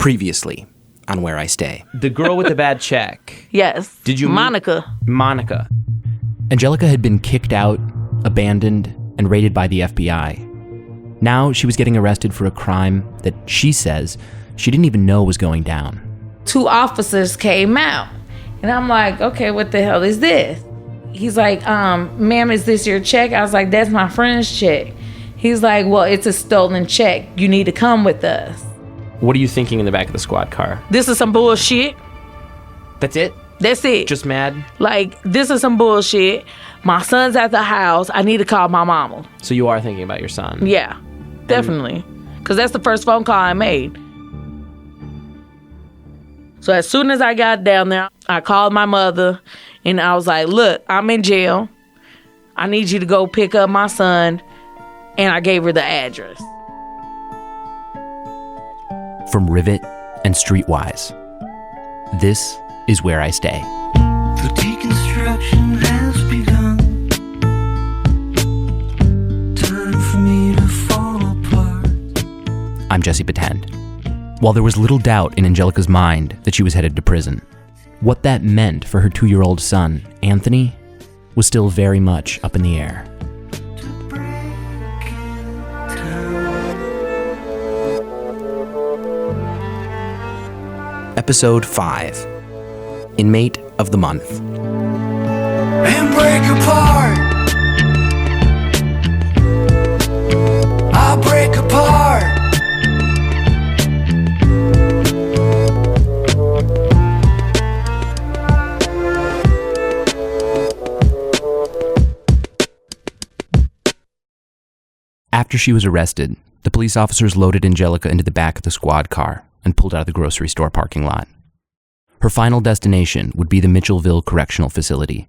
Previously on Where I Stay. The girl with the bad check. Yes. Did you Monica. Monica. Angelica had been kicked out, abandoned, and raided by the FBI. Now she was getting arrested for a crime that she says she didn't even know was going down. 2 officers came out. And I'm like, okay, what the hell is this? He's like, ma'am, is this your check? I was like, that's my friend's check. He's like, well, it's a stolen check. You need to come with us. What are you thinking in the back of the squad car? This is some bullshit. That's it? That's it. Just mad? Like, this is some bullshit. My son's at the house. I need to call my mama. So you are thinking about your son? Yeah, definitely. Because that's the first phone call I made. So as soon as I got down there, I called my mother and I was like, look, I'm in jail. I need you to go pick up my son. And I gave her the address. From Rivet and StreetWIse, this is Where I Stay. The deconstruction has begun. Time for me to fall apart. I'm Jesse Batend. While there was little doubt in Angelica's mind that she was headed to prison, what that meant for her 2-year-old son, Anthony, was still very much up in the air. Episode 5, Inmate of the Month. And break apart. I'll break apart. After she was arrested, the police officers loaded Angelica into the back of the squad car and pulled out of the grocery store parking lot. Her final destination would be the Mitchellville Correctional Facility,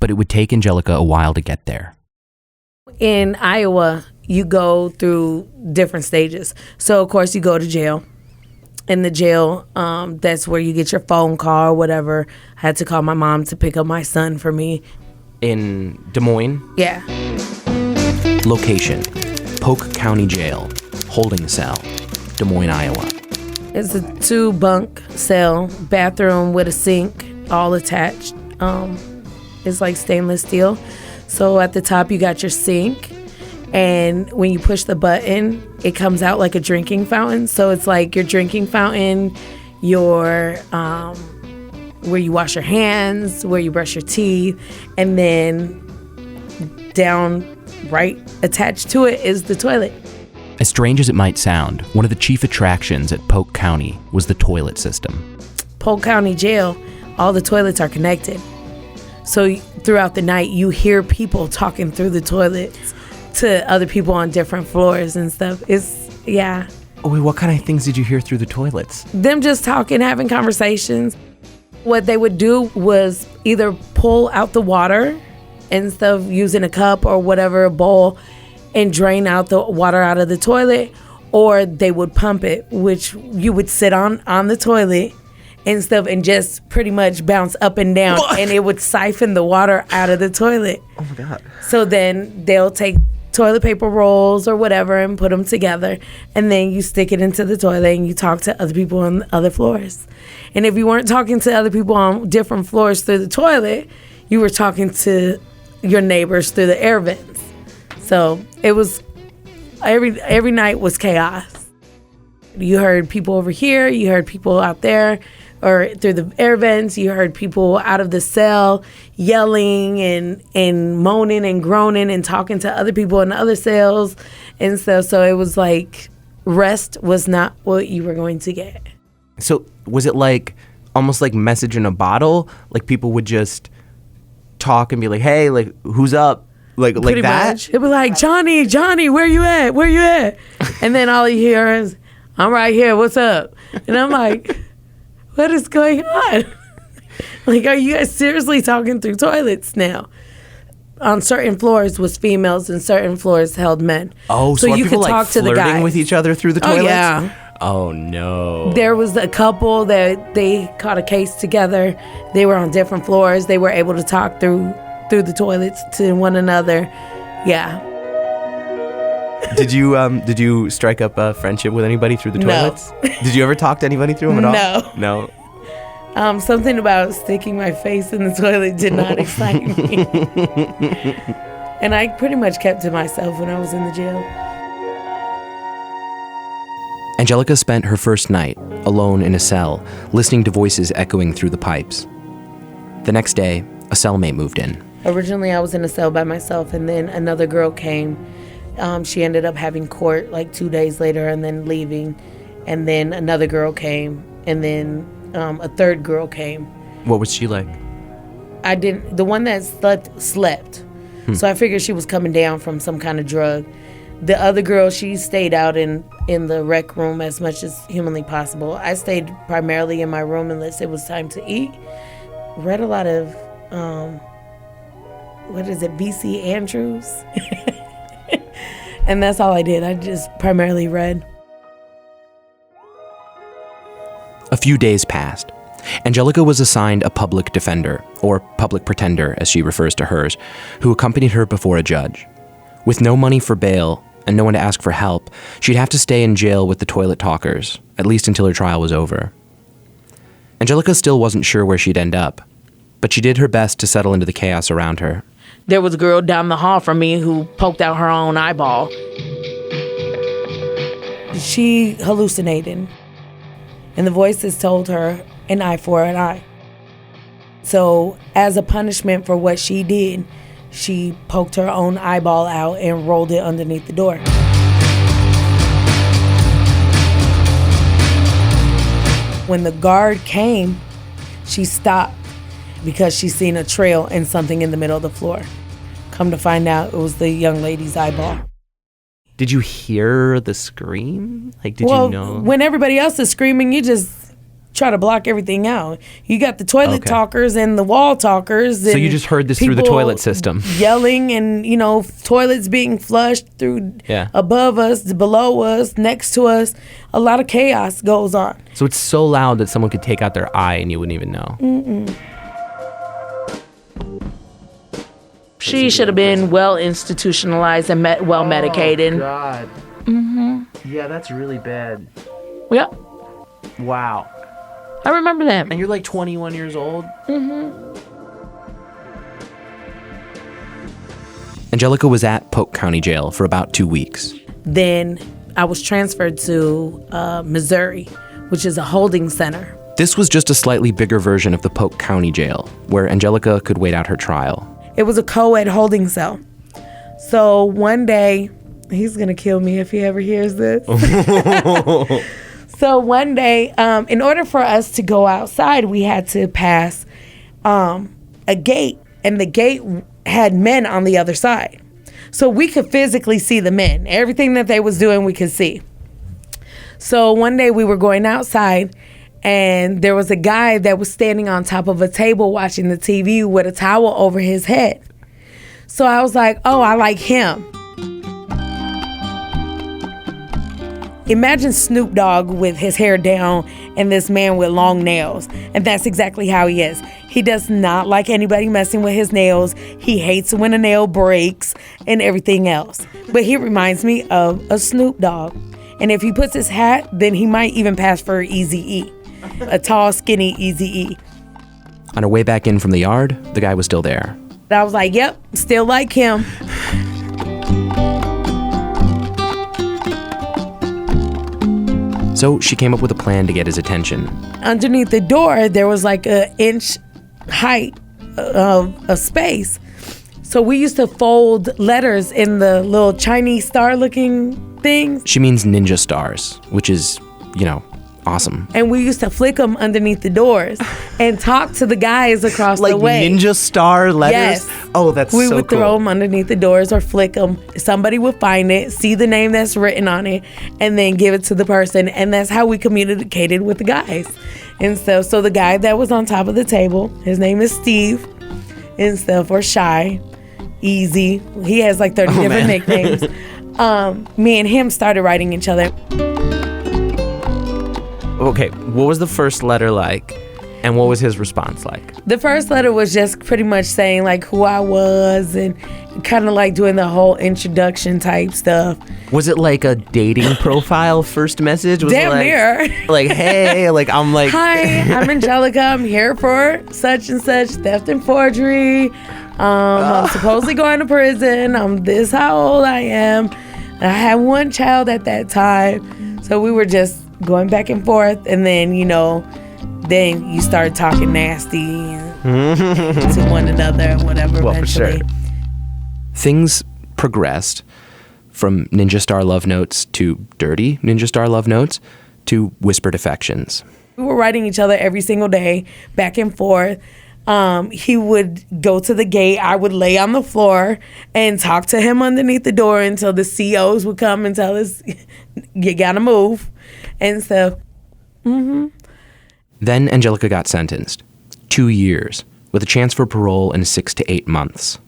but it would take Angelica a while to get there. In Iowa, you go through different stages. So, of course, you go to jail. In the jail, that's where you get your phone call or whatever. I had to call my mom to pick up my son for me. In Des Moines? Yeah. Location, Polk County Jail, holding cell, Des Moines, Iowa. It's a 2-bunk cell, bathroom with a sink, all attached. It's like stainless steel. So at the top you got your sink, and when you push the button, it comes out like a drinking fountain. So it's like your drinking fountain, your where you wash your hands, where you brush your teeth, and then down right attached to it is the toilet. As strange as it might sound, one of the chief attractions at Polk County was the toilet system. Polk County Jail, all the toilets are connected. So throughout the night, you hear people talking through the toilets to other people on different floors and stuff. Yeah. Oh, wait, what kind of things did you hear through the toilets? Them just talking, having conversations. What they would do was either pull out the water and stuff using a cup or whatever, a bowl, and drain out the water out of the toilet, or they would pump it, which you would sit on the toilet and stuff and just pretty much bounce up and down. What? And it would siphon the water out of the toilet. Oh my God. So then they'll take toilet paper rolls or whatever and put them together, and then you stick it into the toilet and you talk to other people on other floors. And if you weren't talking to other people on different floors through the toilet, you were talking to your neighbors through the air vents. So it was, every night was chaos. You heard people over here, you heard people out there, or through the air vents, you heard people out of the cell yelling and moaning and groaning and talking to other people in the other cells and stuff. So it was like rest was not what you were going to get. So was it like almost like message in a bottle? Like people would just talk and be like, hey, like, who's up? Like Pretty that? much. It'd be like, Johnny, where you at? Where you at? And then all you hear is, I'm right here, what's up? And I'm like, what is going on? Like, are you guys seriously talking through toilets now? On certain floors was females and certain floors held men. Oh, so you are people could talk like to the flirting guys with each other through the toilets? Oh, yeah. Oh, no. There was a couple that they caught a case together. They were on different floors. They were able to talk through the toilets to one another. Yeah. Did you strike up a friendship with anybody through the No. toilets? Did you ever talk to anybody through them at all? No. No. Something about sticking my face in the toilet did not excite me. And I pretty much kept to myself when I was in the jail. Angelica spent her first night alone in a cell, listening to voices echoing through the pipes. The next day, a cellmate moved in. Originally, I was in a cell by myself, and then another girl came. She ended up having court like 2 days later and then leaving. And then another girl came, and then a third girl came. What was she like? The one that slept. So I figured she was coming down from some kind of drug. The other girl, she stayed out in the rec room as much as humanly possible. I stayed primarily in my room unless it was time to eat. Read a lot of, B.C. Andrews? And that's all I did. I just primarily read. A few days passed. Angelica was assigned a public defender, or public pretender as she refers to hers, who accompanied her before a judge. With no money for bail and no one to ask for help, she'd have to stay in jail with the toilet talkers, at least until her trial was over. Angelica still wasn't sure where she'd end up, but she did her best to settle into the chaos around her. There was a girl down the hall from me who poked out her own eyeball. She hallucinated, and the voices told her an eye for an eye. So as a punishment for what she did, she poked her own eyeball out and rolled it underneath the door. When the guard came, she stopped because she seen a trail and something in the middle of the floor. Come to find out, it was the young lady's eyeball. Did you hear the scream? Like, did Well, you know? when everybody else is screaming, you just try to block everything out. You got the toilet Okay. talkers and the wall talkers. So and you just heard this through the people toilet system. Yelling and, toilets being flushed through above us, below us, next to us. A lot of chaos goes on. So it's so loud that someone could take out their eye and you wouldn't even know. She should have been well institutionalized and well medicated. Oh, God. Yeah, that's really bad. Yep, Wow. I remember that. And you're like 21 years old? Angelica was at Polk County Jail for about 2 weeks. Then I was transferred to Missouri, which is a holding center. This was just a slightly bigger version of the Polk County Jail, where Angelica could wait out her trial. It was a co-ed holding cell. So one day, he's going to kill me if he ever hears this. So one day, in order for us to go outside, we had to pass a gate, and the gate had men on the other side. So we could physically see the men. Everything that they was doing, we could see. So one day we were going outside, and there was a guy that was standing on top of a table watching the TV with a towel over his head. So I was like, oh, I like him. Imagine Snoop Dogg with his hair down and this man with long nails. And that's exactly how he is. He does not like anybody messing with his nails. He hates when a nail breaks and everything else. But he reminds me of a Snoop Dogg. And if he puts his hat, then he might even pass for Eazy-E. A tall, skinny Eazy-E. On her way back in from the yard, the guy was still there. I was like, yep, still like him. So she came up with a plan to get his attention. Underneath the door, there was like an inch height of space. So we used to fold letters in the little Chinese star-looking things. She means ninja stars, which is, awesome. And we used to flick them underneath the doors and talk to the guys across Like the way. ninja star letters? Yes. Oh, that's We so would cool. throw them underneath the doors or flick them. Somebody would find it, see the name that's written on it, and then give it to the person. And that's how we communicated with the guys. And so the guy that was on top of the table, his name is Steve and stuff, or Shy, Easy. He has like 30 different nicknames. Me and him started writing each other. Okay, what was the first letter like? And what was his response like? The first letter was just pretty much saying like who I was and kind of like doing the whole introduction type stuff. Was it like a dating profile first message? Was Damn it like, near. like, hey, like I'm like, Hi, I'm Angelica. I'm here for such and such theft and forgery. I'm supposedly going to prison. I'm this how old I am. And I had one child at that time. So we were just going back and forth. And then, then you start talking nasty to one another and whatever well, eventually. for sure. Things progressed from Ninja Star love notes to dirty Ninja Star love notes to whispered affections. We were writing each other every single day, back and forth. He would go to the gate. I would lay on the floor and talk to him underneath the door until the COs would come and tell us, you gotta move and stuff. Then Angelica got sentenced. 2 years, with a chance for parole in 6 to 8 months.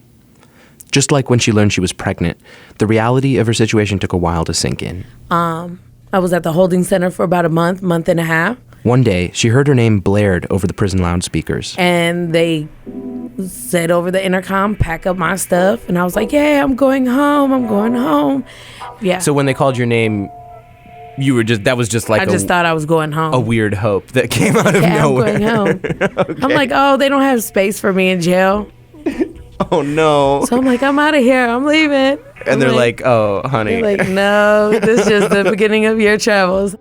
Just like when she learned she was pregnant, the reality of her situation took a while to sink in. I was at the holding center for about a month and a half. One day, she heard her name blared over the prison loudspeakers. And they said over the intercom, pack up my stuff. And I was like, yeah, I'm going home. Yeah. so when they called your name, you were that was just like I just thought I was going home. a weird hope that came out of yeah, nowhere. I'm going home. Okay. I'm like, oh, they don't have space for me in jail. Oh no. So I'm like, I'm out of here. I'm leaving. And they're like, oh, honey. They're like, no, this is just the beginning of your travels.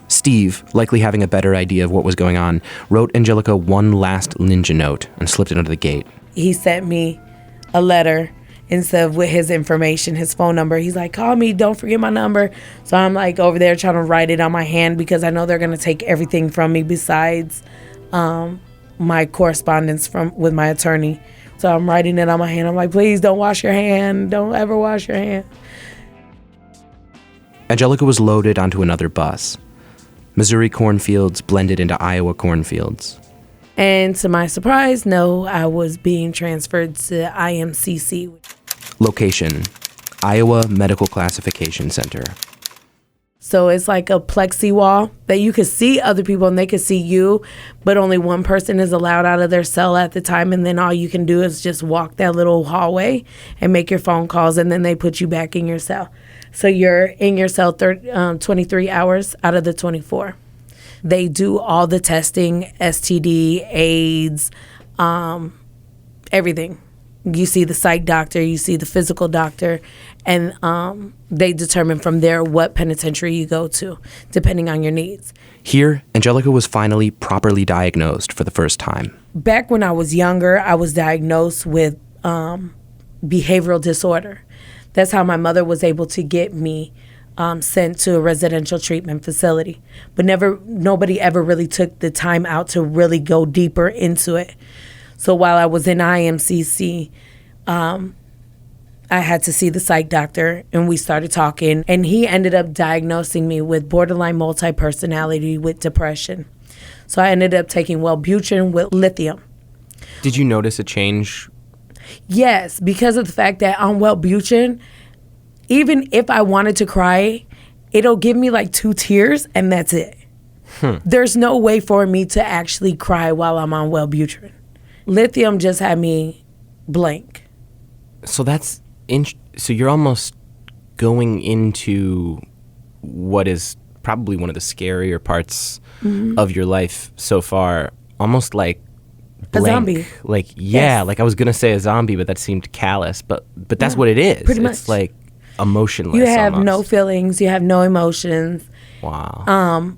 Steve, likely having a better idea of what was going on, wrote Angelica one last ninja note and slipped it under the gate. He sent me a letter instead of with his information, his phone number. He's like, call me, don't forget my number. So I'm like over there trying to write it on my hand because I know they're going to take everything from me besides my correspondence with my attorney. So I'm writing it on my hand. I'm like, please don't wash your hand. Don't ever wash your hand. Angelica was loaded onto another bus. Missouri cornfields blended into Iowa cornfields. And to my surprise, no, I was being transferred to IMCC. Location, Iowa Medical Classification Center. So it's like a plexi wall that you could see other people and they could see you, but only one person is allowed out of their cell at the time. And then all you can do is just walk that little hallway and make your phone calls, and then they put you back in your cell. So you're in your cell 23 hours out of the 24. They do all the testing, STD, AIDS, everything. You see the psych doctor, you see the physical doctor, and they determine from there what penitentiary you go to, depending on your needs. Here, Angelica was finally properly diagnosed for the first time. Back when I was younger, I was diagnosed with behavioral disorder. That's how my mother was able to get me sent to a residential treatment facility. But nobody ever really took the time out to really go deeper into it. So while I was in IMCC, I had to see the psych doctor, and we started talking, and he ended up diagnosing me with borderline multi-personality with depression. So I ended up taking Wellbutrin with lithium. Did you notice a change? Yes, because of the fact that on Wellbutrin, even if I wanted to cry, it'll give me like 2 tears and that's it. There's no way for me to actually cry while I'm on Wellbutrin. Lithium just had me blank. So that's so you're almost going into what is probably one of the scarier parts of your life so far, almost like blank. A zombie. Like, yeah, Yes. like I was going to say a zombie, but that seemed callous, but that's what it is. Pretty It's much. like emotionless. You have no almost. feelings, you have no emotions. Wow.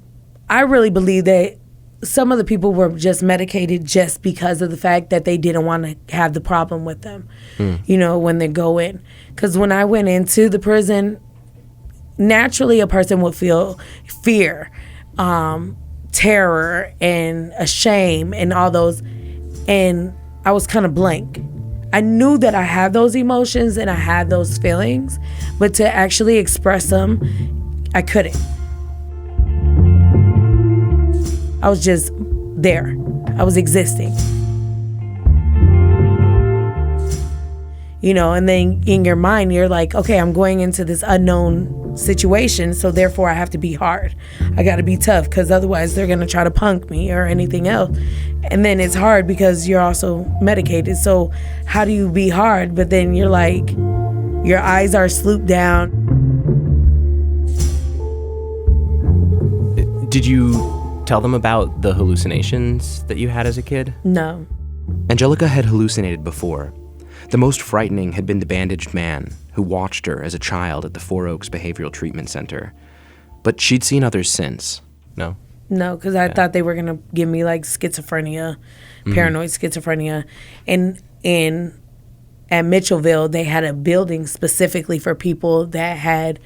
I really believe that some of the people were just medicated just because of the fact that they didn't want to have the problem with them, when they go in. Because when I went into the prison, naturally a person would feel fear, terror, and a shame, and all those. And I was kind of blank. I knew that I had those emotions and I had those feelings, but to actually express them, I couldn't. I was just there. I was existing. And then in your mind, you're like, okay, I'm going into this unknown situation, so therefore I have to be hard. I got to be tough, because otherwise they're going to try to punk me or anything else. And then it's hard because you're also medicated. So how do you be hard, but then you're like, your eyes are slooped down? Did you tell them about the hallucinations that you had as a kid? No. Angelica had hallucinated before. The most frightening had been the bandaged man who watched her as a child at the Four Oaks Behavioral Treatment Center. But she'd seen others since. No? No, because I thought they were going to give me like schizophrenia, paranoid schizophrenia. And at Mitchellville, they had a building specifically for people that had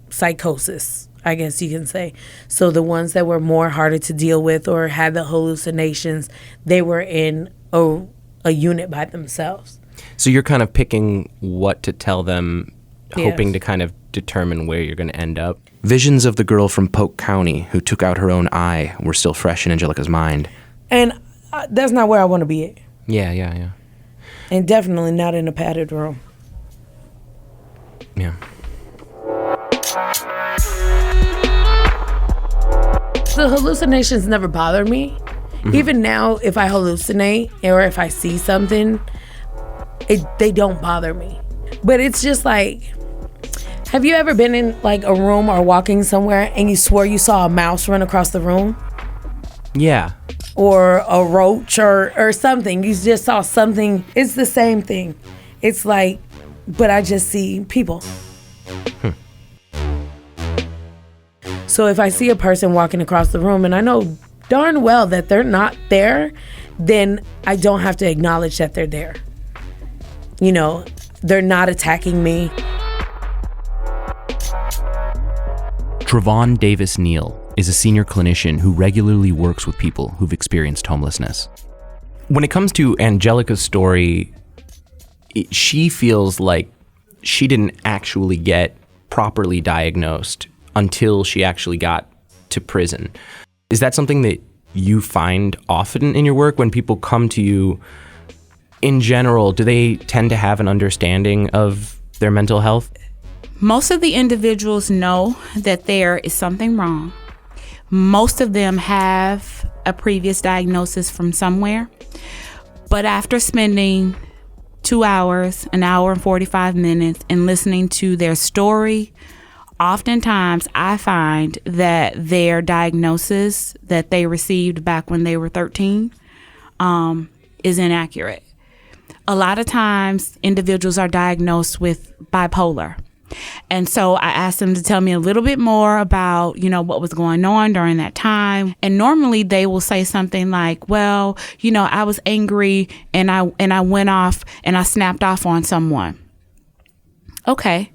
psychosis, I guess you can say. So the ones that were more harder to deal with or had the hallucinations, they were in a unit by themselves. So you're kind of picking what to tell them, hoping Yes. to kind of determine where you're going to end up. Visions of the girl from Polk County who took out her own eye were still fresh in Angelica's mind. And that's not where I want to be at. Yeah. And definitely not in a padded room. Yeah. The hallucinations never bother me. Even now, if I hallucinate or if I see something, they don't bother me. But it's just like, have you ever been in like a room or walking somewhere and you swore you saw a mouse run across the room? Yeah. Or a roach or something? You just saw something. It's the same thing. It's like, but I just see people. So if I see a person walking across the room and I know darn well that they're not there, then I don't have to acknowledge that they're there. You know, they're not attacking me. Trevon Davis Neal is a senior clinician who regularly works with people who've experienced homelessness. When it comes to Angelica's story, she feels like she didn't actually get properly diagnosed until she actually got to prison. Is that something that you find often in your work when people come to you? In general, do they tend to have an understanding of their mental health? Most of the individuals know that there is something wrong. Most of them have a previous diagnosis from somewhere. But after spending 2 hours, an hour and 45 minutes, and listening to their story, oftentimes I find that their diagnosis that they received back when they were 13 is inaccurate. A lot of times individuals are diagnosed with bipolar. And so I asked them to tell me a little bit more about, what was going on during that time. And normally they will say something like, well, I was angry and I went off and I snapped off on someone. Okay.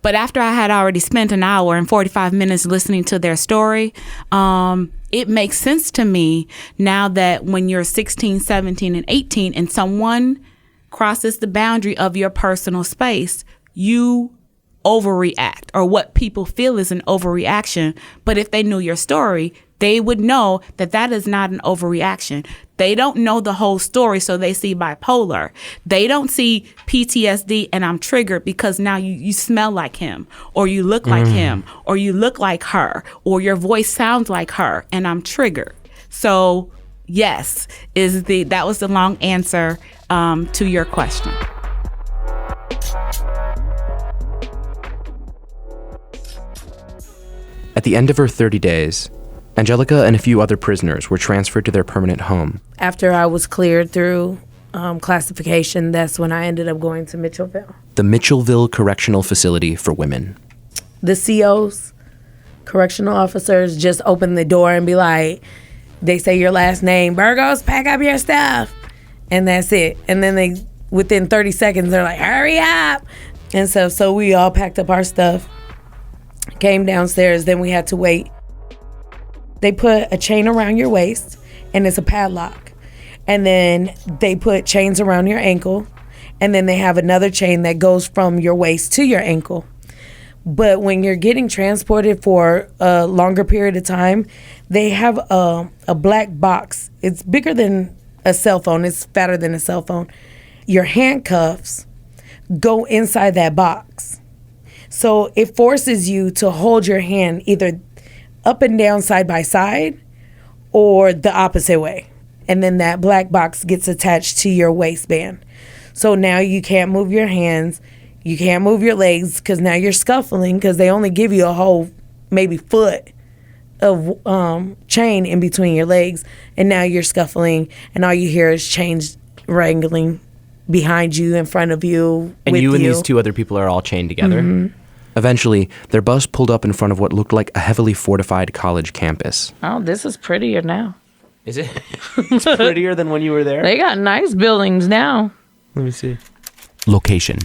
But after I had already spent an hour and 45 minutes listening to their story, it makes sense to me now that when you're 16, 17, and 18 and someone crosses the boundary of your personal space, you overreact, or what people feel is an overreaction. But if they knew your story, they would know that that is not an overreaction. They don't know the whole story, so they see bipolar. They don't see PTSD and I'm triggered because now you smell like him, or you look like him, or you look like her, or your voice sounds like her, and I'm triggered. So yes, that was the long answer to your question. At the end of her 30 days, Angelica and a few other prisoners were transferred to their permanent home. After I was cleared through classification, that's when I ended up going to Mitchellville. The Mitchellville Correctional Facility for Women. The COs, correctional officers, just open the door and be like, they say your last name, Burgos, pack up your stuff. And that's it. And then within 30 seconds, they're like, hurry up. And so we all packed up our stuff, came downstairs, then we had to wait. They put a chain around your waist, and it's a padlock. And then they put chains around your ankle, and then they have another chain that goes from your waist to your ankle. But when you're getting transported for a longer period of time, they have a black box. It's bigger than a cell phone. It's fatter than a cell phone. Your handcuffs go inside that box. So it forces you to hold your hand either up and down side by side or the opposite way. And then that black box gets attached to your waistband. So now you can't move your hands, you can't move your legs, because now you're scuffling, because they only give you a whole maybe foot of chain in between your legs, and now you're scuffling, and all you hear is chains wrangling behind you, in front of you, And with you and these two other people are all chained together? Mm-hmm. Eventually, their bus pulled up in front of what looked like a heavily fortified college campus. Oh, this is prettier now. Is it? It's prettier than when you were there? They got nice buildings now. Let me see. Location: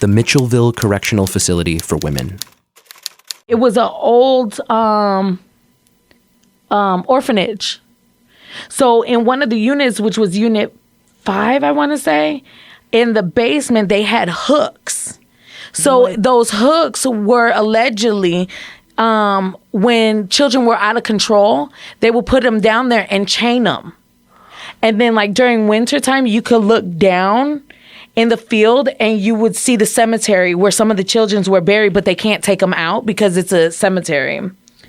the Mitchellville Correctional Facility for Women. It was an old orphanage. So in one of the units, which was unit 5, I want to say, in the basement, they had hooks. So those hooks were allegedly, when children were out of control, they would put them down there and chain them. And then like during wintertime, you could look down in the field and you would see the cemetery where some of the children were buried, but they can't take them out because it's a cemetery.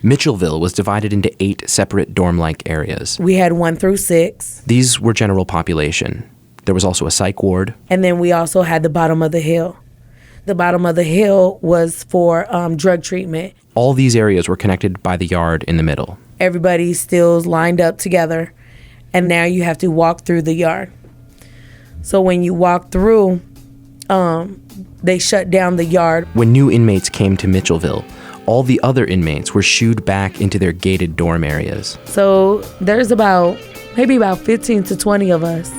Mitchellville was divided into 8 separate dorm-like areas. We had 1 through 6. These were general population. There was also a psych ward. And then we also had the bottom of the hill. The bottom of the hill was for drug treatment. All these areas were connected by the yard in the middle. Everybody still's lined up together, and now you have to walk through the yard. So when you walk through, they shut down the yard. When new inmates came to Mitchellville, all the other inmates were shooed back into their gated dorm areas. So there's maybe about 15 to 20 of us.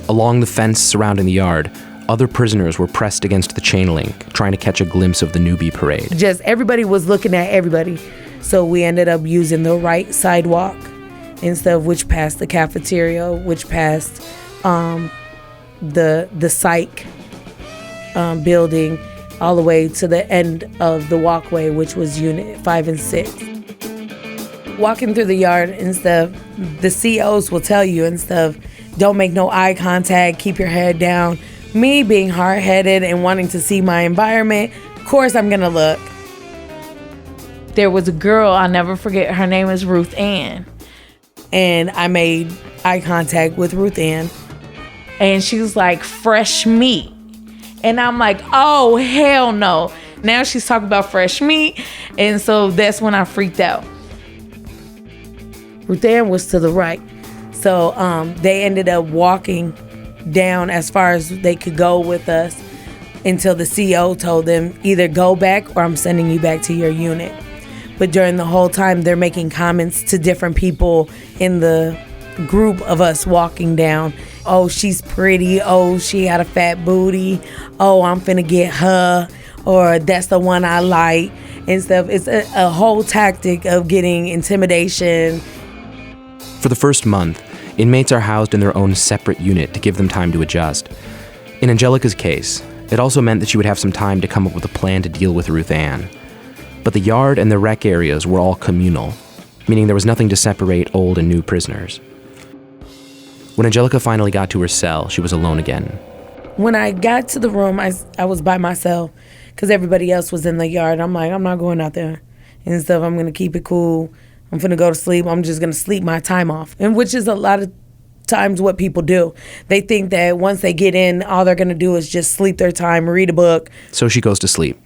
Along the fence surrounding the yard, other prisoners were pressed against the chain link, trying to catch a glimpse of the newbie parade. Just everybody was looking at everybody. So we ended up using the right sidewalk instead of which passed the cafeteria, which passed the psych building, all the way to the end of the walkway, which was unit 5 and 6. Walking through the yard and stuff, the COs will tell you and stuff, don't make no eye contact, keep your head down. Me being hard-headed and wanting to see my environment, of course I'm gonna look. There was a girl, I'll never forget, her name is Ruth Ann. And I made eye contact with Ruth Ann. And she was like, fresh meat. And I'm like, oh, hell no. Now she's talking about fresh meat. And so that's when I freaked out. Ruth Ann was to the right. So they ended up walking down as far as they could go with us until the CO told them either go back or I'm sending you back to your unit. But during the whole time, they're making comments to different people in the group of us walking down. Oh, she's pretty. Oh, she had a fat booty. Oh, I'm finna get her. Or that's the one I like and stuff. It's a whole tactic of getting intimidation. For the first month, inmates are housed in their own separate unit to give them time to adjust. In Angelica's case, it also meant that she would have some time to come up with a plan to deal with Ruth Ann. But the yard and the rec areas were all communal, meaning there was nothing to separate old and new prisoners. When Angelica finally got to her cell, she was alone again. When I got to the room, I was by myself because everybody else was in the yard. I'm like, I'm not going out there and stuff. I'm going to keep it cool. I'm finna go to sleep. I'm just going to sleep my time off. And which is a lot of times what people do. They think that once they get in, all they're going to do is just sleep their time, read a book. So she goes to sleep.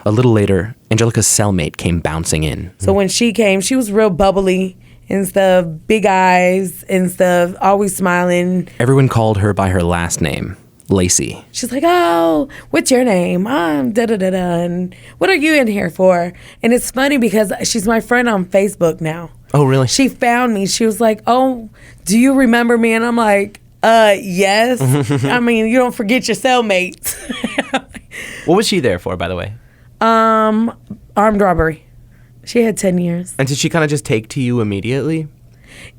A little later, Angelica's cellmate came bouncing in. So when she came, she was real bubbly and stuff, big eyes and stuff, always smiling. Everyone called her by her last name, Lacey. She's like, oh, what's your name? I'm da-da-da-da, and what are you in here for? And it's funny because she's my friend on Facebook now. Oh, really? She found me. She was like, oh, do you remember me? And I'm like, yes. I mean, you don't forget your cellmates. What was she there for, by the way? Armed robbery. She had 10 years. And did she kind of just take to you immediately?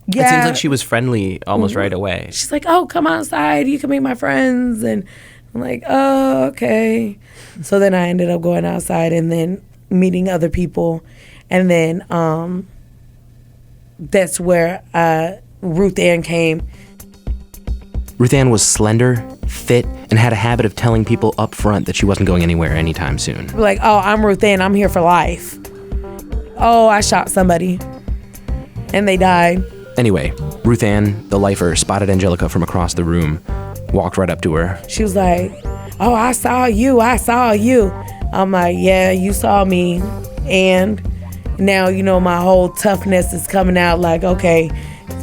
Yeah. It seems like she was friendly almost right away. She's like, oh, come outside. You can meet my friends. And I'm like, oh, okay. So then I ended up going outside and then meeting other people. And then that's where Ruth Ann came. Ruth Ann was slender, fit, and had a habit of telling people up front that she wasn't going anywhere anytime soon. Like, oh, I'm Ruth Ann, I'm here for life. Oh, I shot somebody. And they died. Anyway, Ruth Ann, the lifer, spotted Angelica from across the room, walked right up to her. She was like, oh, I saw you. I'm like, yeah, you saw me. And now, my whole toughness is coming out like, okay,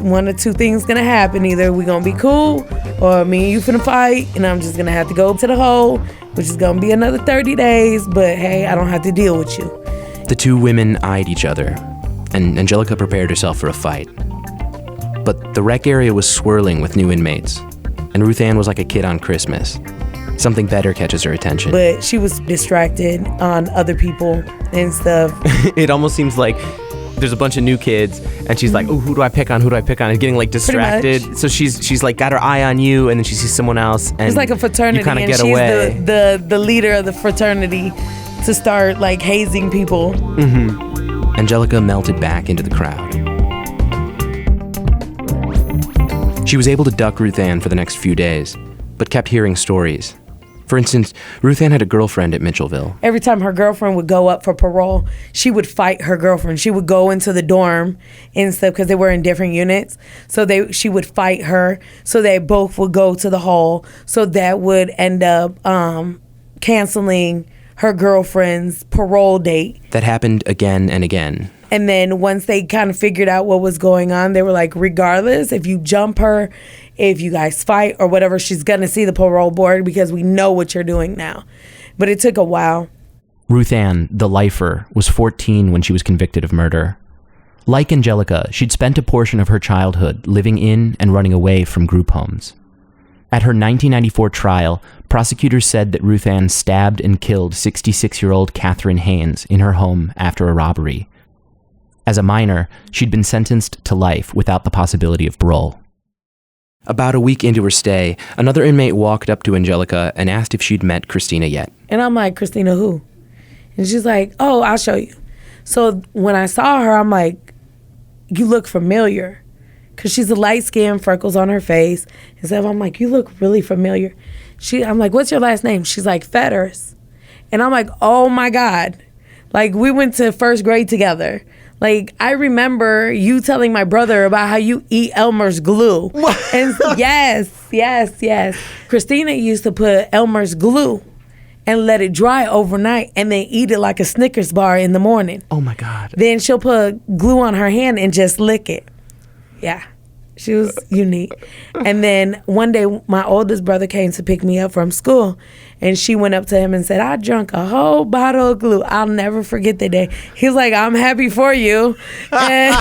one of two things gonna happen. Either we gonna be cool or me and you finna fight and I'm just gonna have to go to the hole, which is gonna be another 30 days. But hey, I don't have to deal with you. The two women eyed each other, and Angelica prepared herself for a fight. But the rec area was swirling with new inmates, and Ruth Ann was like a kid on Christmas. Something better catches her attention. But she was distracted on other people and stuff. It almost seems like there's a bunch of new kids, and she's like, "Oh, who do I pick on? And getting like distracted. So she's like got her eye on you, and then she sees someone else, and it's like a fraternity, you kind of and get she's away. the leader of the fraternity to start like hazing people. Angelica melted back into the crowd. She was able to duck Ruth Ann for the next few days, but kept hearing stories. For instance, Ruth Ann had a girlfriend at Mitchellville. Every time her girlfriend would go up for parole, she would fight her girlfriend. She would go into the dorm and stuff because they were in different units. So she would fight her. So they both would go to the hole. So that would end up canceling her girlfriend's parole date. That happened again and again. And then once they kind of figured out what was going on, they were like, regardless, if you jump her, if you guys fight or whatever, she's going to see the parole board because we know what you're doing now. But it took a while. Ruth Ann, the lifer, was 14 when she was convicted of murder. Like Angelica, she'd spent a portion of her childhood living in and running away from group homes. At her 1994 trial, prosecutors said that Ruth Ann stabbed and killed 66-year-old Catherine Haynes in her home after a robbery. As a minor, she'd been sentenced to life without the possibility of parole. About a week into her stay, another inmate walked up to Angelica and asked if she'd met Christina yet. And I'm like, Christina who? And she's like, oh, I'll show you. So when I saw her, I'm like, you look familiar. Because she's a light skin, freckles on her face. And so I'm like, you look really familiar. I'm like, what's your last name? She's like, Fetters. And I'm like, oh my God. Like, we went to first grade together. Like, I remember you telling my brother about how you eat Elmer's glue. And yes. Christina used to put Elmer's glue and let it dry overnight and then eat it like a Snickers bar in the morning. Oh my God. Then she'll put glue on her hand and just lick it. Yeah. She was unique. And then one day, my oldest brother came to pick me up from school, and she went up to him and said, I drank a whole bottle of glue. I'll never forget the day. He was like, I'm happy for you. And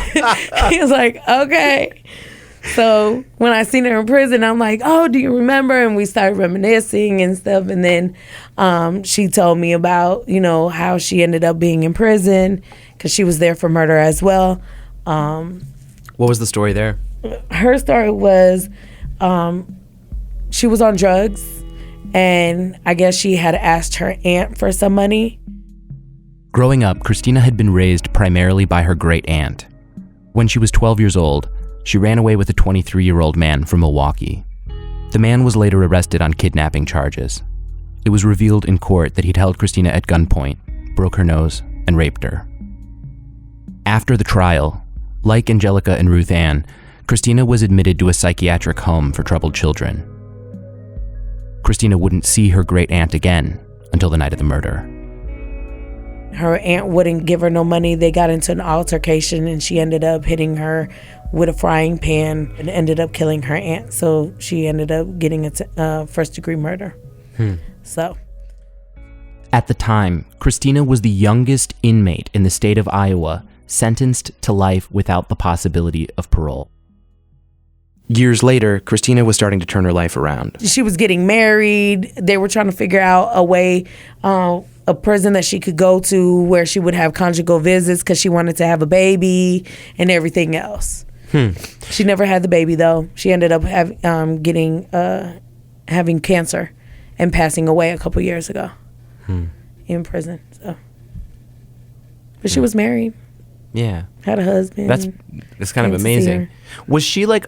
he was like, okay. So when I seen her in prison, I'm like, oh, do you remember? And we started reminiscing and stuff. And then she told me about, how she ended up being in prison because she was there for murder as well. What was the story there? Her story was she was on drugs, and I guess she had asked her aunt for some money. Growing up, Christina had been raised primarily by her great aunt. When she was 12 years old, she ran away with a 23-year-old man from Milwaukee. The man was later arrested on kidnapping charges. It was revealed in court that he'd held Christina at gunpoint, broke her nose, and raped her. After the trial, like Angelica and Ruth Ann, Christina was admitted to a psychiatric home for troubled children. Christina wouldn't see her great aunt again until the night of the murder. Her aunt wouldn't give her no money. They got into an altercation, and she ended up hitting her with a frying pan and ended up killing her aunt. So she ended up getting a first-degree murder. So, at the time, Christina was the youngest inmate in the state of Iowa sentenced to life without the possibility of parole. Years later, Christina was starting to turn her life around. She was getting married. They were trying to figure out a way, a prison that she could go to where she would have conjugal visits because she wanted to have a baby and everything else. She never had the baby, though. She ended up having cancer and passing away a couple years ago in prison. So, but she was married. Yeah. Had a husband. That's kind of amazing. Was she like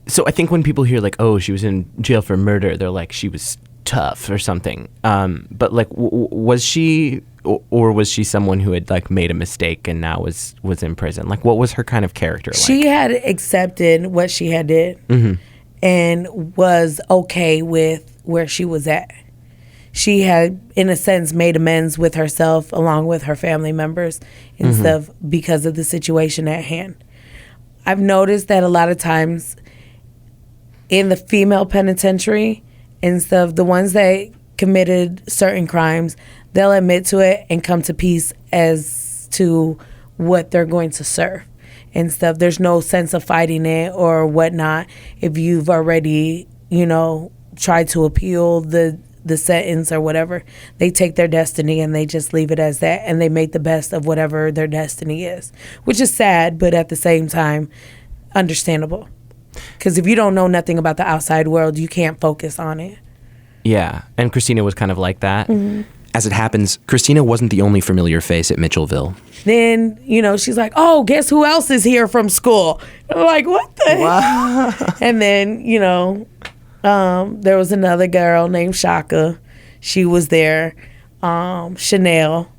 So I think when people hear like, oh, she was in jail for murder, they're like, she was tough or something. But like, was she, or was she someone who had like made a mistake and now was in prison? Like, what was her kind of character like? She had accepted what she had did and was okay with where she was at. She had, in a sense, made amends with herself along with her family members and stuff because of the situation at hand. I've noticed that a lot of times in the female penitentiary and stuff, the ones that committed certain crimes, they'll admit to it and come to peace as to what they're going to serve and stuff. There's no sense of fighting it or whatnot. If you've already, tried to appeal the sentence or whatever, they take their destiny and they just leave it as that, and they make the best of whatever their destiny is, which is sad, but at the same time, understandable. Because if you don't know nothing about the outside world, you can't focus on it. Yeah, and Christina was kind of like that. As it happens, Christina wasn't the only familiar face at Mitchellville. Then, she's like, oh, guess who else is here from school? I'm like, what the heck? And then, there was another girl named Shaka. She was there. Chanel.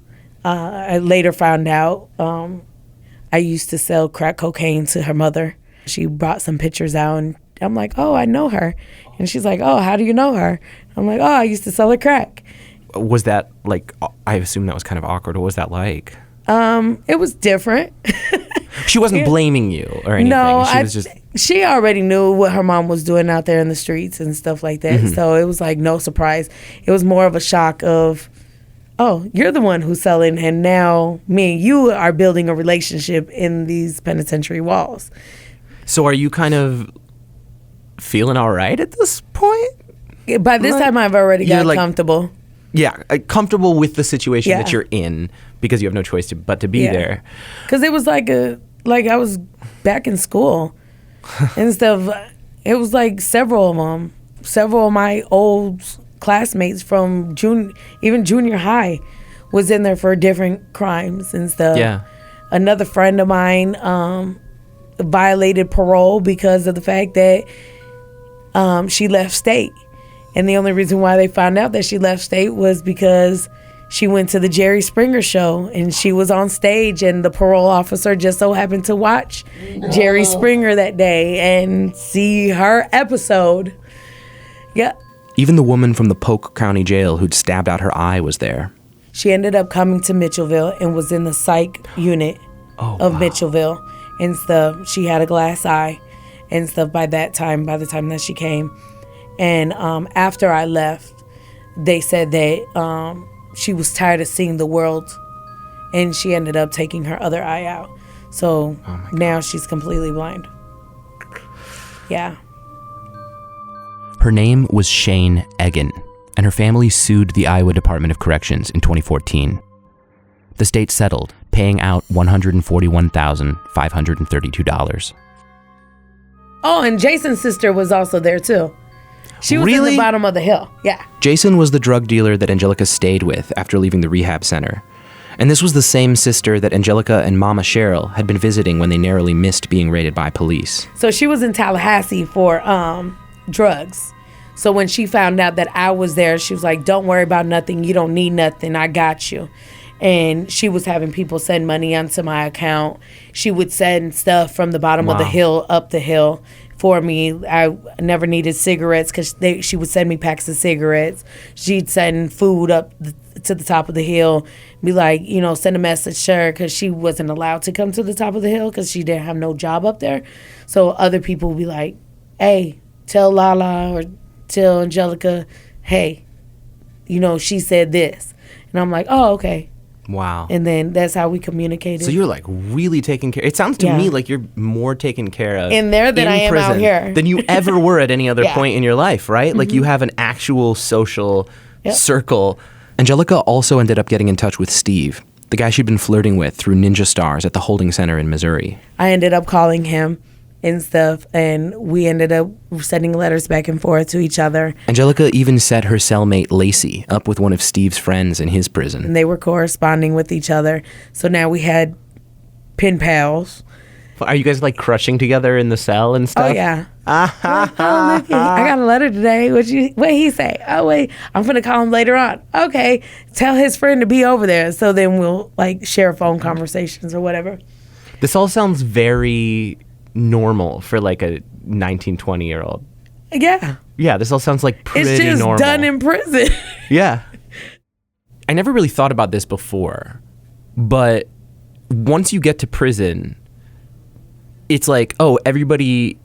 I later found out I used to sell crack cocaine to her mother. She brought some pictures out, and I'm like, oh, I know her. And she's like, oh, how do you know her? I'm like, oh, I used to sell her crack. Was that like, I assume that was kind of awkward. What was that like? It was different. She wasn't blaming you or anything. No, she was just... she already knew what her mom was doing out there in the streets and stuff like that. So it was like no surprise. It was more of a shock of, oh, you're the one who's selling, and now me and you are building a relationship in these penitentiary walls. So are you kind of feeling all right at this point? By this time, I've already got comfortable. Yeah, comfortable with the situation that you're in because you have no choice but to be there. Because it was like I was back in school and stuff. It was like several of my old classmates from junior high was in there for different crimes and stuff. Yeah. Another friend of mine violated parole because of the fact that she left state. And the only reason why they found out that she left state was because she went to the Jerry Springer show and she was on stage, and the parole officer just so happened to watch Jerry Springer that day and see her episode. Yeah. Even the woman from the Polk County Jail who'd stabbed out her eye was there. She ended up coming to Mitchellville and was in the psych unit of Mitchellville and stuff. She had a glass eye and stuff by the time that she came. And after I left, they said that she was tired of seeing the world, and she ended up taking her other eye out. So now she's completely blind. Yeah. Her name was Shane Egan, and her family sued the Iowa Department of Corrections in 2014. The state settled, paying out $141,532. Oh, and Jason's sister was also there, too. She was in the bottom of the hill. Yeah. Jason was the drug dealer that Angelica stayed with after leaving the rehab center. And this was the same sister that Angelica and Mama Cheryl had been visiting when they narrowly missed being raided by police. So she was in Tallahassee for drugs. So when she found out that I was there, she was like, don't worry about nothing. You don't need nothing. I got you. And she was having people send money onto my account. She would send stuff from the bottom of the hill up the hill for me. I never needed cigarettes because she would send me packs of cigarettes. She'd send food up to the top of the hill, be like, send a message to her, because she wasn't allowed to come to the top of the hill because she didn't have no job up there. So other people would be like, hey, tell Lala or tell Angelica, hey, she said this. And I'm like, oh, okay. Wow. And then that's how we communicated. So you're like really taking care. It sounds to me like you're more taken care of in there than I am out here than you ever were at any other point in your life, right? Like you have an actual social circle. Angelica also ended up getting in touch with Steve, the guy she'd been flirting with through Ninja Stars at the holding center in Missouri. I ended up calling him and stuff, and we ended up sending letters back and forth to each other. Angelica even set her cellmate Lacey up with one of Steve's friends in his prison. And they were corresponding with each other. So now we had pen pals. Are you guys like crushing together in the cell and stuff? Oh, yeah. Oh, look, I got a letter today. What he say? Oh, wait, I'm finna call him later on. Okay, tell his friend to be over there. So then we'll like share phone conversations or whatever. This all sounds very normal for like a 19, 20-year-old. Yeah. Yeah, this all sounds like pretty It's just normal. done in prison. Yeah. I never really thought about this before, but once you get to prison, it's like, oh, everybody,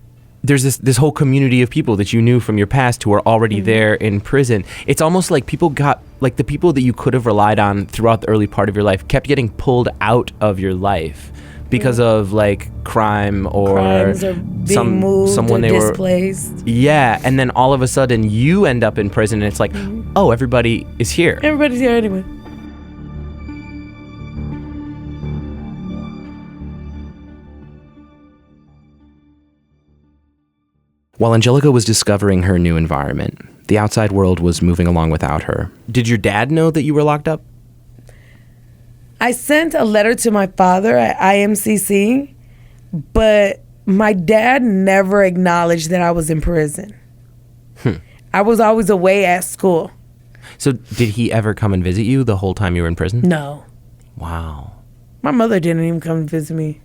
there's this whole community of people that you knew from your past who are already there in prison. It's almost like people got, like the people that you could have relied on throughout the early part of your life kept getting pulled out of your life because of like crime or Crimes or being moved someone or they displaced. were. Yeah, and then all of a sudden you end up in prison and it's like, oh, everybody is here. Everybody's here anyway. While Angelica was discovering her new environment, the outside world was moving along without her. Did your dad know that you were locked up? I sent a letter to my father at IMCC, but my dad never acknowledged that I was in prison. I was always away at school. So did he ever come and visit you the whole time you were in prison? No. Wow. My mother didn't even come visit me.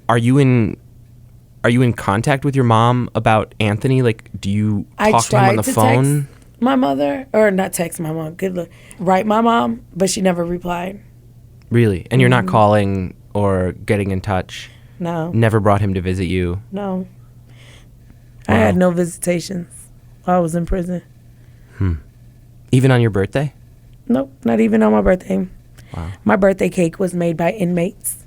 Are you in contact with your mom about Anthony? Like, do you talk to him on the phone? Text my mother, or not text my mom, good look, write my mom, but she never replied. Really? And you're not calling or getting in touch? No. Never brought him to visit you? No. I had no visitations while I was in prison. Even on your birthday? Nope, not even on my birthday. Wow. My birthday cake was made by inmates.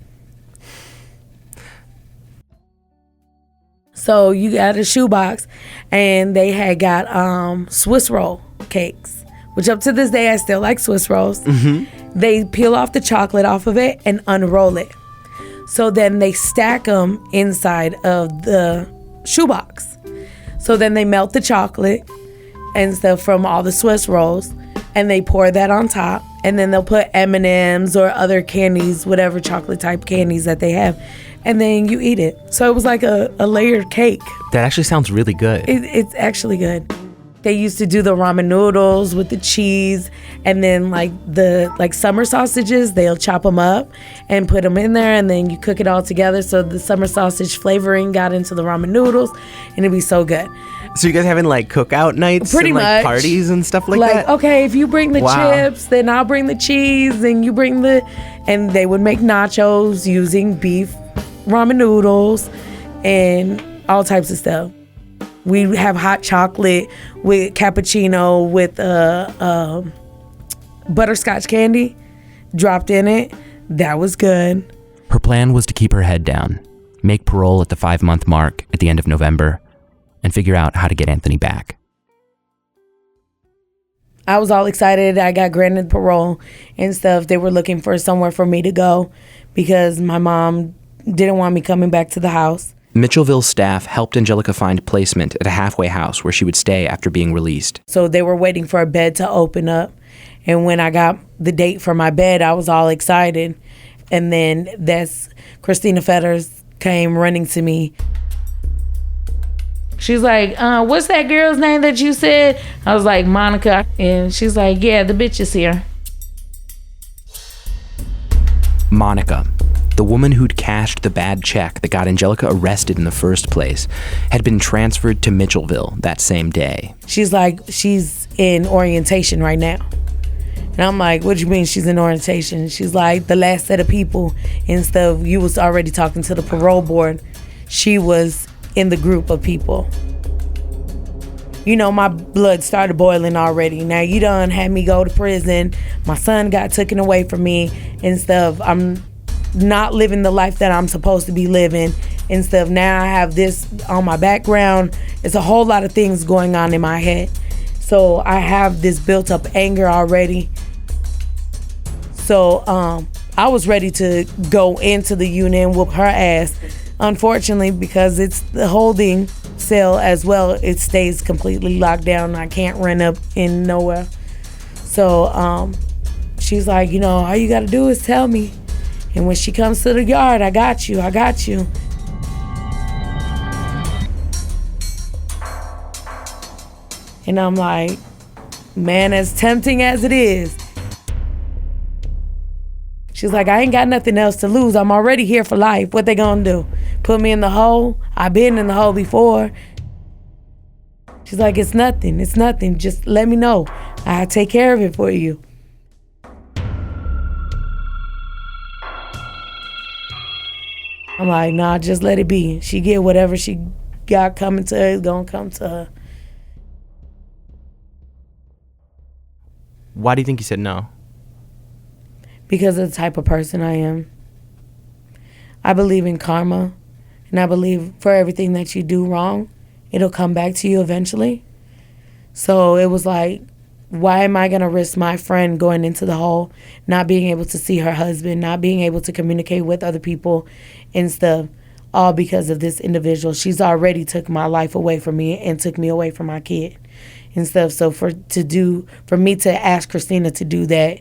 So you got a shoebox, and they had got Swiss roll cakes, which up to this day I still like Swiss rolls. They peel off the chocolate off of it and unroll it. So then they stack them inside of the shoebox. So then they melt the chocolate and stuff from all the Swiss rolls, and they pour that on top, and then they'll put M&Ms or other candies, whatever chocolate type candies that they have, and then you eat it. So it was like a layered cake. That actually sounds really good. It's actually good. They used to do the ramen noodles with the cheese, and then like the summer sausages, they'll chop them up and put them in there, and then you cook it all together so the summer sausage flavoring got into the ramen noodles, and it'd be so good. So you guys having like cookout nights Pretty and like much. parties and stuff like that? Okay, if you bring the Wow. chips, then I'll bring the cheese, and you bring and they would make nachos using beef ramen noodles and all types of stuff. We have hot chocolate with cappuccino with butterscotch candy dropped in it. That was good. Her plan was to keep her head down, make parole at the 5-month mark at the end of November, and figure out how to get Anthony back. I was all excited. I got granted parole and stuff. They were looking for somewhere for me to go because my mom didn't want me coming back to the house. Mitchellville staff helped Angelica find placement at a halfway house where she would stay after being released. So they were waiting for a bed to open up. And when I got the date for my bed, I was all excited. And then that's Christina Fetters came running to me. She's like, what's that girl's name that you said? I was like, Monica. And she's like, yeah, the bitch is here. Monica, the woman who'd cashed the bad check that got Angelica arrested in the first place, had been transferred to Mitchellville that same day. She's like, she's in orientation right now. And I'm like, what do you mean she's in orientation? She's like, the last set of people and stuff, you was already talking to the parole board. She was in the group of people. You know, my blood started boiling already. Now you done had me go to prison. My son got taken away from me and stuff. I'm not living the life that I'm supposed to be living and stuff. Now I have this on my background. It's a whole lot of things going on in my head. So I have this built up anger already. So I was ready to go into the unit and whoop her ass. Unfortunately, because it's the holding cell as well, it stays completely locked down. I can't run up in nowhere. So she's like, you know, all you gotta do is tell me. And when she comes to the yard, I got you. And I'm like, man, as tempting as it is. She's like, I ain't got nothing else to lose. I'm already here for life. What they gonna do? Put me in the hole? I've been in the hole before. She's like, it's nothing. It's nothing. Just let me know. I'll take care of it for you. I'm like, nah, just let it be. She get whatever she got coming to her is gonna come to her. Why do you think you said no? Because of the type of person I am. I believe in karma, and I believe for everything that you do wrong, it'll come back to you eventually. So it was like, why am I going to risk my friend going into the hole, not being able to see her husband, not being able to communicate with other people and stuff, all because of this individual. She's already took my life away from me and took me away from my kid and stuff. So for me to ask Christina to do that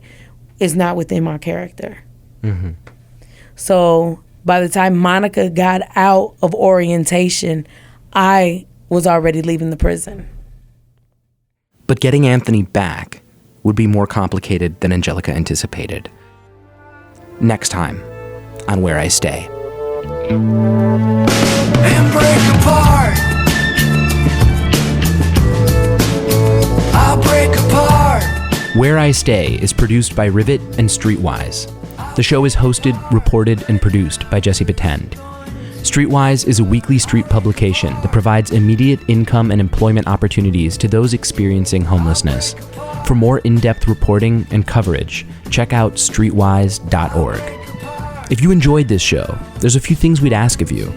is not within my character. Mm-hmm. So by the time Monica got out of orientation, I was already leaving the prison. But getting Anthony back would be more complicated than Angelica anticipated. Next time on Where I Stay. And break apart. I'll break apart. Where I Stay is produced by Rivet and StreetWIse. The show is hosted, reported, and produced by Jesse Batend. StreetWIse is a weekly street publication that provides immediate income and employment opportunities to those experiencing homelessness. For more in-depth reporting and coverage, check out StreetWIse.org. If you enjoyed this show, there's a few things we'd ask of you.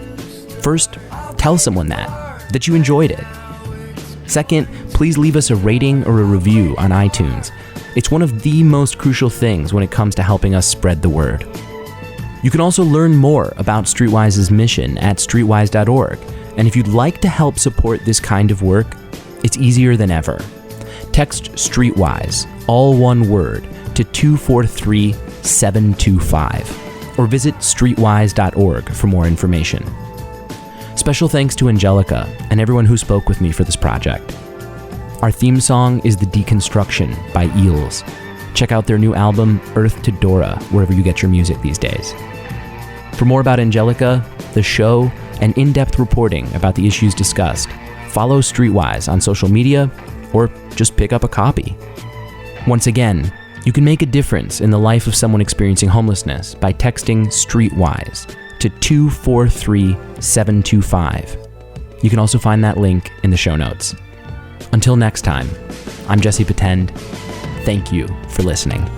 First, tell someone that you enjoyed it. Second, please leave us a rating or a review on iTunes. It's one of the most crucial things when it comes to helping us spread the word. You can also learn more about StreetWISE's mission at StreetWIse.org. And if you'd like to help support this kind of work, it's easier than ever. Text StreetWISE, all one word, to 243-725, or visit StreetWISE.org for more information. Special thanks to Angelica and everyone who spoke with me for this project. Our theme song is The Deconstruction by Eels. Check out their new album, Earth to Dora, wherever you get your music these days. For more about Angelica, the show, and in-depth reporting about the issues discussed, follow StreetWISE on social media or just pick up a copy. Once again, you can make a difference in the life of someone experiencing homelessness by texting StreetWISE to 243-725. You can also find that link in the show notes. Until next time, I'm Jesse Batend. Thank you for listening.